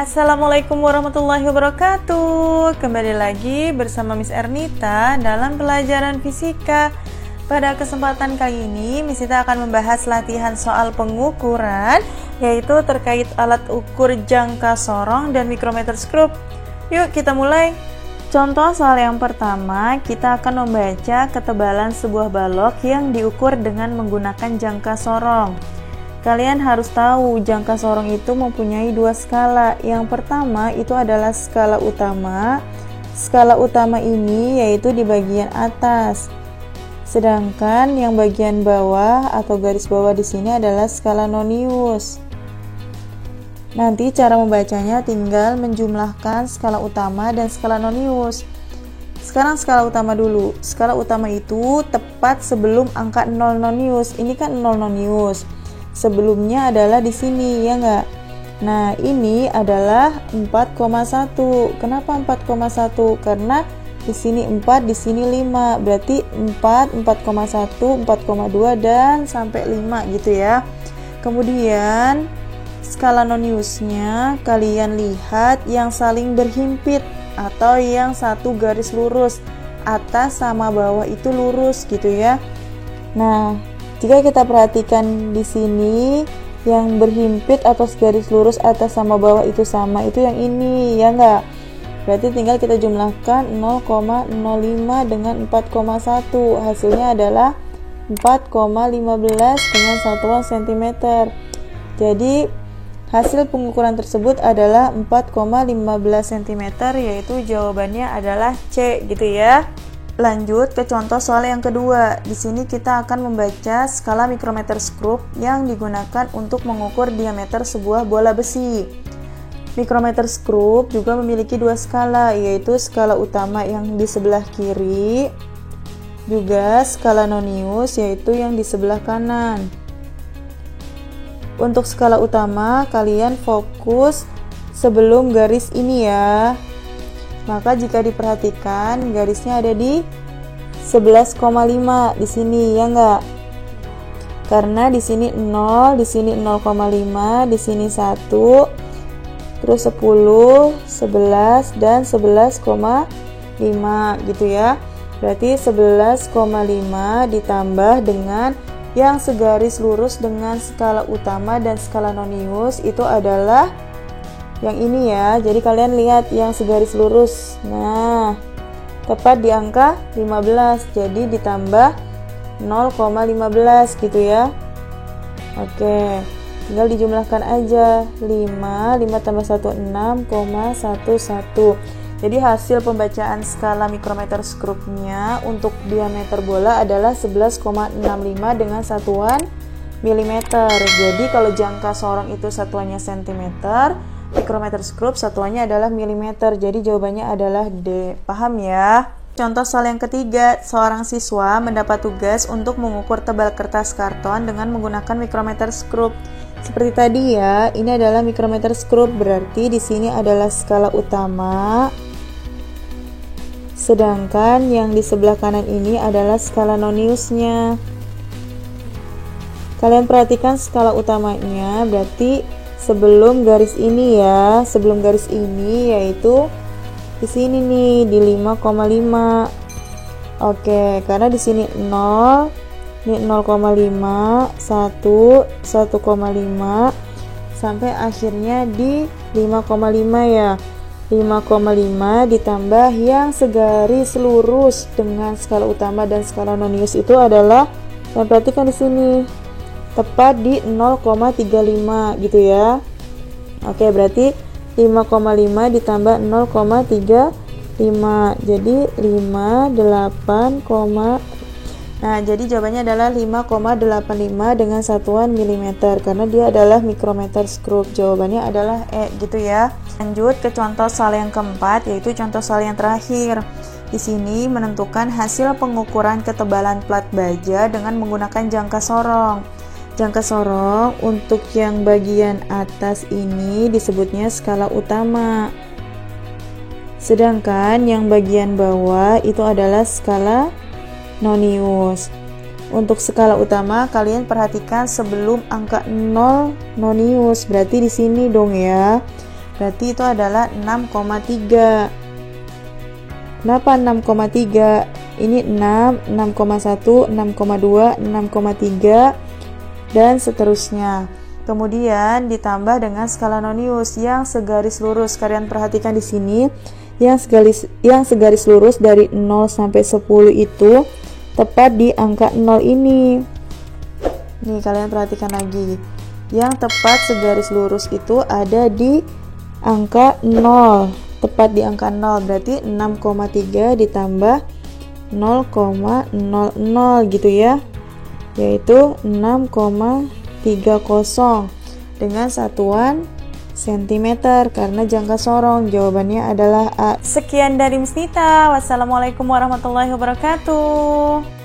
Assalamualaikum warahmatullahi wabarakatuh. Kembali lagi bersama Miss Ernita dalam pelajaran fisika. Pada kesempatan kali ini Miss Ernita akan membahas latihan soal pengukuran, yaitu terkait alat ukur jangka sorong dan mikrometer skrup. Yuk kita mulai. Contoh soal yang pertama, kita akan membaca ketebalan sebuah balok yang diukur dengan menggunakan jangka sorong. Kalian harus tahu jangka sorong itu mempunyai dua skala. Yang pertama itu adalah skala utama. Skala utama ini yaitu di bagian atas. Sedangkan yang bagian bawah atau garis bawah di sini adalah skala nonius. Nanti cara membacanya tinggal menjumlahkan skala utama dan skala nonius. Sekarang skala utama dulu. Skala utama itu tepat sebelum angka 0 nonius. Ini kan 0 nonius. Sebelumnya adalah di sini, ya enggak? Nah, ini adalah 4,1. Kenapa 4,1? Karena di sini 4, di sini 5. Berarti 4, 4,1, 4,2 dan sampai 5 gitu ya. Kemudian skala noniusnya kalian lihat yang saling berhimpit atau yang satu garis lurus. Atas sama bawah itu lurus gitu ya. Nah, jika kita perhatikan di sini yang berhimpit atau garis lurus atas sama bawah itu sama, itu yang ini, ya enggak? Berarti tinggal kita jumlahkan 0,05 dengan 4,1. Hasilnya adalah 4,15 dengan satuan cm. Jadi hasil pengukuran tersebut adalah 4,15 cm, yaitu jawabannya adalah C gitu ya. Lanjut ke contoh soal yang kedua. Di sini kita akan membaca skala mikrometer skrup yang digunakan untuk mengukur diameter sebuah bola besi. Mikrometer skrup juga memiliki dua skala, yaitu skala utama yang di sebelah kiri, juga skala nonius yaitu yang di sebelah kanan. Untuk skala utama, kalian fokus sebelum garis ini ya. Maka jika diperhatikan garisnya ada di 11,5 di sini, ya enggak? Karena di sini 0, di sini 0,5, di sini 1, terus 10, 11 dan 11,5 gitu ya. Berarti 11,5 ditambah dengan yang segaris lurus dengan skala utama dan skala nonius itu adalah yang ini ya. Jadi kalian lihat yang segaris lurus. Nah, tepat di angka 15. Jadi ditambah 0,15 gitu ya. Oke, tinggal dijumlahkan aja. 5 tambah 1, 6,11. Jadi hasil pembacaan skala mikrometer skrupnya untuk diameter bola adalah 11,65 dengan satuan milimeter. Jadi kalau jangka sorong itu satuannya sentimeter, mikrometer skrup satuannya adalah milimeter. Jadi jawabannya adalah D. Paham ya? Contoh soal yang ketiga, seorang siswa mendapat tugas untuk mengukur tebal kertas karton dengan menggunakan mikrometer skrup. Seperti tadi ya, ini adalah mikrometer skrup, berarti di sini adalah skala utama. Sedangkan yang di sebelah kanan ini adalah skala noniusnya. Kalian perhatikan skala utamanya, berarti sebelum garis ini ya, sebelum garis ini yaitu di sini nih di 5,5. Oke, karena di sini 0, ini 0,5, 1, 1,5 sampai akhirnya di 5,5 ya. 5,5 ditambah yang segaris lurus dengan skala utama dan skala nonius itu adalah, dan perhatikan di sini tepat di 0,35 gitu ya. Oke, berarti 5,5 ditambah 0,35 jadi 58, nah jadi jawabannya adalah 5,85 dengan satuan milimeter karena dia adalah mikrometer skrup. Jawabannya adalah E gitu ya. Lanjut ke contoh soal yang keempat, yaitu contoh soal yang terakhir. Di sini menentukan hasil pengukuran ketebalan plat baja dengan menggunakan jangka sorong. Jangka sorong untuk yang bagian atas ini disebutnya skala utama. Sedangkan yang bagian bawah itu adalah skala nonius. Untuk skala utama kalian perhatikan sebelum angka 0 nonius, berarti di sini dong ya. Berarti itu adalah 6,3. Kenapa 6,3? Ini 6, 6,1, 6,2, 6,3 dan seterusnya. Kemudian ditambah dengan skala nonius yang segaris lurus. Kalian perhatikan di sini yang segaris lurus dari 0 sampai 10 itu tepat di angka 0 ini. Nih kalian perhatikan lagi. Yang tepat segaris lurus itu ada di angka 0. Tepat di angka 0, berarti 6,3 ditambah 0,00 gitu ya. Yaitu 6,30 dengan satuan cm karena jangka sorong. Jawabannya adalah A. Sekian dari Miss Nita. Wassalamualaikum warahmatullahi wabarakatuh.